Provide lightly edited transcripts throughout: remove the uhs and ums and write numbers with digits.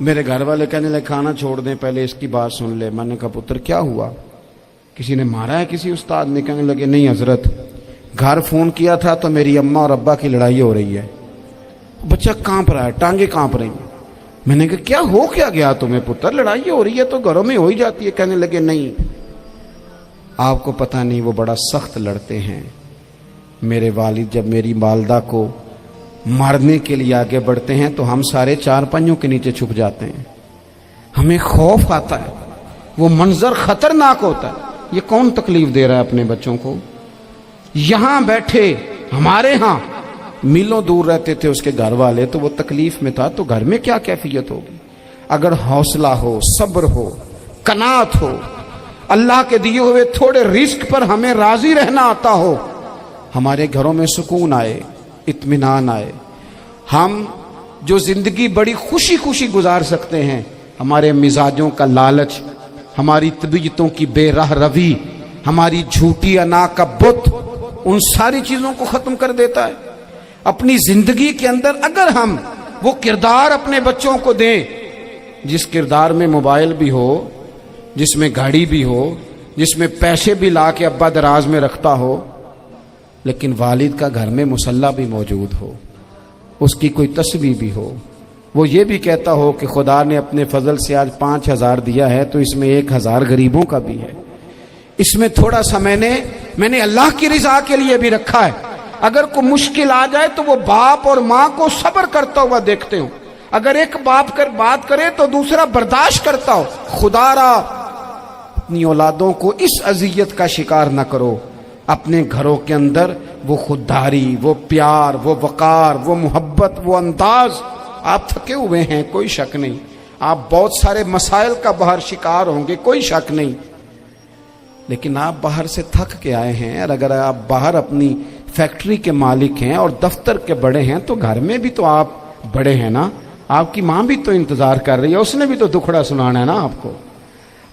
میرے گھر والے کہنے لگے کھانا چھوڑ دیں پہلے اس کی بات سن لے. میں نے کہا پتر کیا ہوا, کسی نے مارا ہے کسی استاد نے؟ کہنے لگے نہیں حضرت, گھر فون کیا تھا تو میری اماں اور ابا کی لڑائی ہو رہی ہے. بچہ کانپ رہا ہے, ٹانگیں کانپ رہی ہیں. میں نے کہا کیا ہو کیا گیا تمہیں پتر, لڑائی ہو رہی ہے تو گھروں میں ہو ہی جاتی ہے. کہنے لگے نہیں آپ کو پتہ نہیں وہ بڑا سخت لڑتے ہیں. میرے والد جب میری والدہ کو مارنے کے لیے آگے بڑھتے ہیں تو ہم سارے چار پنجوں کے نیچے چھپ جاتے ہیں, ہمیں خوف آتا ہے, وہ منظر خطرناک ہوتا ہے. یہ کون تکلیف دے رہا ہے اپنے بچوں کو؟ یہاں بیٹھے ہمارے ہاں میلوں دور رہتے تھے اس کے گھر والے, تو وہ تکلیف میں تھا, تو گھر میں کیا کیفیت ہوگی؟ اگر حوصلہ ہو, صبر ہو, قناعت ہو, اللہ کے دیے ہوئے تھوڑے رزق پر ہمیں راضی رہنا آتا ہو, ہمارے گھروں میں سکون آئے, اطمینان آئے, ہم جو زندگی بڑی خوشی خوشی گزار سکتے ہیں. ہمارے مزاجوں کا لالچ, ہماری طبیعتوں کی بے راہ روی, ہماری جھوٹی انا کا بت, ان ساری چیزوں کو ختم کر دیتا ہے. اپنی زندگی کے اندر اگر ہم وہ کردار اپنے بچوں کو دیں جس کردار میں موبائل بھی ہو, جس میں گاڑی بھی ہو, جس میں پیسے بھی لا کے ابا دراز میں رکھتا ہو, لیکن والد کا گھر میں مصلی بھی موجود ہو, اس کی کوئی تسبیح بھی ہو, وہ یہ بھی کہتا ہو کہ خدا نے اپنے فضل سے آج 5,000 دیا ہے تو اس میں 1,000 غریبوں کا بھی ہے, اس میں تھوڑا سا میں نے اللہ کی رضا کے لیے بھی رکھا ہے. اگر کوئی مشکل آ جائے تو وہ باپ اور ماں کو صبر کرتا ہوا دیکھتے ہوں. اگر ایک باپ کر بات کرے تو دوسرا برداشت کرتا ہو. خدا را اپنی اولادوں کو اس اذیت کا شکار نہ کرو. اپنے گھروں کے اندر وہ خودداری, وہ پیار, وہ وقار, وہ محبت, وہ انداز. آپ تھکے ہوئے ہیں کوئی شک نہیں, آپ بہت سارے مسائل کا باہر شکار ہوں گے کوئی شک نہیں, لیکن آپ باہر سے تھک کے آئے ہیں. اور اگر آپ باہر اپنی فیکٹری کے مالک ہیں اور دفتر کے بڑے ہیں تو گھر میں بھی تو آپ بڑے ہیں نا. آپ کی ماں بھی تو انتظار کر رہی ہے, اس نے بھی تو دکھڑا سنانا ہے نا آپ کو.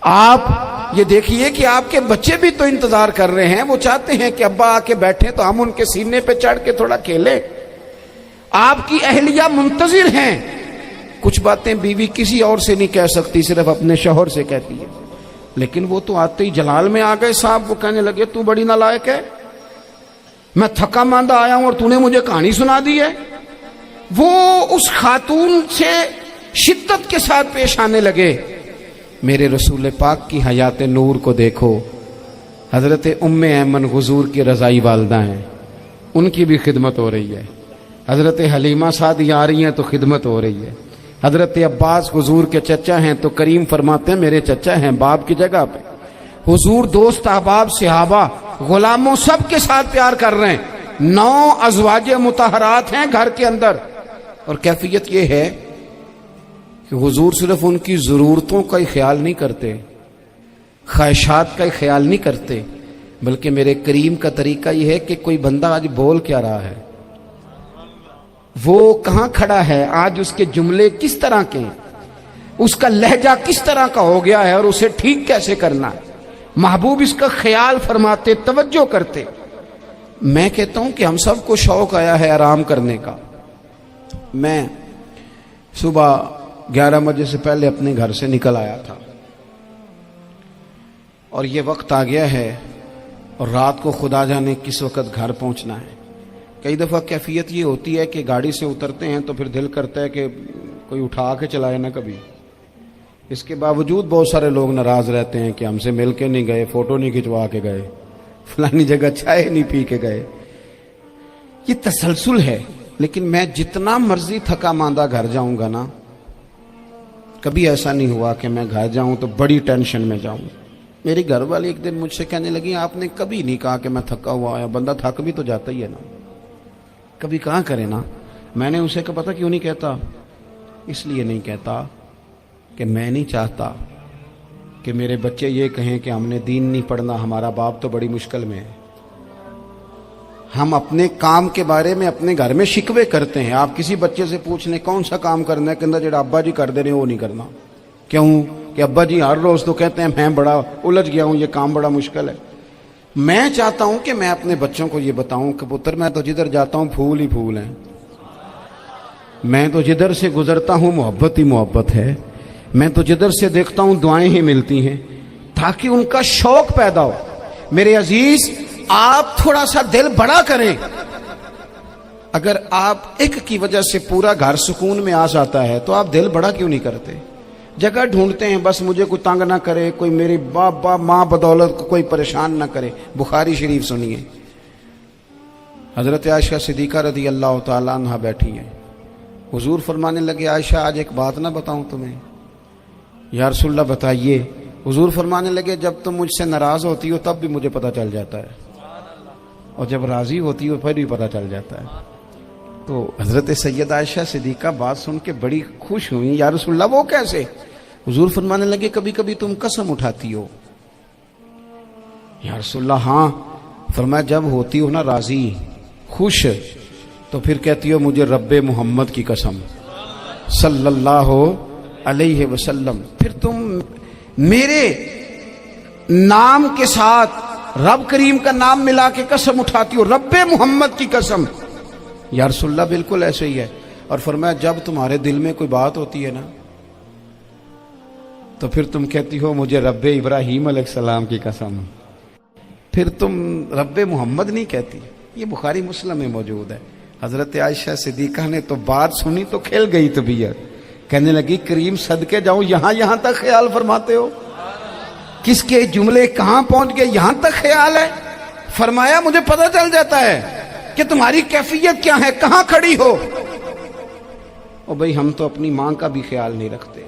آپ یہ دیکھیے کہ آپ کے بچے بھی تو انتظار کر رہے ہیں, وہ چاہتے ہیں کہ ابا آ کے بیٹھے تو ہم ان کے سینے پہ چڑھ کے تھوڑا کھیلیں. آپ کی اہلیہ منتظر ہیں. کچھ باتیں بیوی کسی اور سے نہیں کہہ سکتی, صرف اپنے شوہر سے کہتی ہے, لیکن وہ تو آتے ہی جلال میں آ گئے صاحب. وہ کہنے لگے تو بڑی نالائق ہے, میں تھکا ماندہ آیا ہوں اور تو نے مجھے کہانی سنا دی ہے. وہ اس خاتون سے شدت کے ساتھ پیش آنے لگے. میرے رسول پاک کی حیات نور کو دیکھو, حضرت ام ایمن حضور کی رضائی والدہ ہیں, ان کی بھی خدمت ہو رہی ہے. حضرت حلیمہ سعدی آ رہی ہیں تو خدمت ہو رہی ہے. حضرت عباس حضور کے چچا ہیں تو کریم فرماتے ہیں میرے چچا ہیں باپ کی جگہ پہ. حضور دوست احباب صحابہ غلاموں سب کے ساتھ پیار کر رہے ہیں. 9 ازواج مطہرات ہیں گھر کے اندر, اور کیفیت یہ ہے کہ حضور صرف ان کی ضرورتوں کا ہی خیال نہیں کرتے, خواہشات کا ہی خیال نہیں کرتے, بلکہ میرے کریم کا طریقہ یہ ہے کہ کوئی بندہ آج بول کیا رہا ہے, وہ کہاں کھڑا ہے آج, اس کے جملے کس طرح کے ہیں, اس کا لہجہ کس طرح کا ہو گیا ہے اور اسے ٹھیک کیسے کرنا ہے. محبوب اس کا خیال فرماتے, توجہ کرتے. میں کہتا ہوں کہ ہم سب کو شوق آیا ہے آرام کرنے کا. میں صبح 11 بجے سے پہلے اپنے گھر سے نکل آیا تھا, اور یہ وقت آ گیا ہے اور رات کو خدا جانے کس وقت گھر پہنچنا ہے. کئی دفعہ کیفیت یہ ہوتی ہے کہ گاڑی سے اترتے ہیں تو پھر دل کرتا ہے کہ کوئی اٹھا کے چلائے نہ کبھی. اس کے باوجود بہت سارے لوگ ناراض رہتے ہیں کہ ہم سے مل کے نہیں گئے, فوٹو نہیں کھنچوا کے گئے, فلانی جگہ چائے نہیں پی کے گئے. یہ تسلسل ہے. لیکن میں جتنا مرضی تھکا ماندہ گھر جاؤں گا نا, کبھی ایسا نہیں ہوا کہ میں گھر جاؤں تو بڑی ٹینشن میں جاؤں. میری گھر والی ایک دن مجھ سے کہنے لگی آپ نے کبھی نہیں کہا کہ میں تھکا ہوا آیا. بندہ تھک بھی تو جاتا ہی ہے نا, کبھی کہاں کرے نا. میں نے اسے کہا پتہ کیوں نہیں کہتا, اس لیے نہیں کہتا کہ میں نہیں چاہتا کہ میرے بچے یہ کہیں کہ ہم نے دین نہیں پڑھنا, ہمارا باپ تو بڑی مشکل میں ہے. ہم اپنے کام کے بارے میں اپنے گھر میں شکوے کرتے ہیں. آپ کسی بچے سے پوچھ لیں کون سا کام کرنا ہے, کہ جڑا ابا جی کر دے رہے وہ نہیں کرنا. کیوں کہ ابا جی ہر روز تو کہتے ہیں میں بڑا الجھ گیا ہوں, یہ کام بڑا مشکل ہے. میں چاہتا ہوں کہ میں اپنے بچوں کو یہ بتاؤں کہ پتر میں تو جدھر جاتا ہوں پھول ہی پھول ہیں. میں تو جدھر سے گزرتا ہوں محبت ہی محبت ہے، میں تو جدھر سے دیکھتا ہوں دعائیں ہی ملتی ہیں، تاکہ ان کا شوق پیدا ہو۔ میرے عزیز، آپ تھوڑا سا دل بڑا کریں۔ اگر آپ ایک کی وجہ سے پورا گھر سکون میں آ جاتا ہے تو آپ دل بڑا کیوں نہیں کرتے؟ جگہ ڈھونڈتے ہیں بس مجھے کوئی تنگ نہ کرے، کوئی میری باپ ماں بدولت کو کوئی پریشان نہ کرے۔ بخاری شریف سنیے، حضرت عائشہ صدیقہ رضی اللہ تعالیٰ عنہ بیٹھی ہیں، حضور فرمانے لگے عائشہ آج ایک بات نہ بتاؤں تمہیں؟ یا رسول اللہ بتائیے۔ حضور فرمانے لگے جب تم مجھ سے ناراض ہوتی ہو تب بھی مجھے پتہ چل جاتا ہے، اور جب راضی ہوتی ہو پھر بھی پتہ چل جاتا ہے۔ تو حضرت سیدہ عائشہ صدیقہ بات سن کے بڑی خوش ہوئی، یا رسول اللہ وہ کیسے؟ حضور فرمانے لگے کبھی کبھی تم قسم اٹھاتی ہو۔ یا رسول اللہ ہاں۔ فرمایا جب ہوتی ہو نا راضی، خوش، تو پھر کہتی ہو مجھے رب محمد کی قسم صلی اللہ علیہ وسلم، پھر تم میرے نام کے ساتھ رب کریم کا نام ملا کے قسم اٹھاتی ہو، رب محمد کی قسم۔ یا رسول اللہ بالکل ایسے ہی ہے۔ اور فرمایا جب تمہارے دل میں کوئی بات ہوتی ہے نا تو پھر تم کہتی ہو مجھے رب ابراہیم علیہ السلام کی قسم، پھر تم رب محمد نہیں کہتی۔ یہ بخاری مسلم میں موجود ہے۔ حضرت عائشہ صدیقہ نے تو بات سنی تو کھل گئی طبیعت، کہنے لگی کریم صدقے جاؤں، یہاں تک خیال فرماتے ہو؟ کس کے جملے کہاں پہنچ گئے، یہاں تک خیال ہے؟ فرمایا مجھے پتہ چل جاتا ہے کہ تمہاری کیفیت کیا ہے، کہاں کھڑی ہو۔ اور بھئی ہم تو اپنی ماں کا بھی خیال نہیں رکھتے۔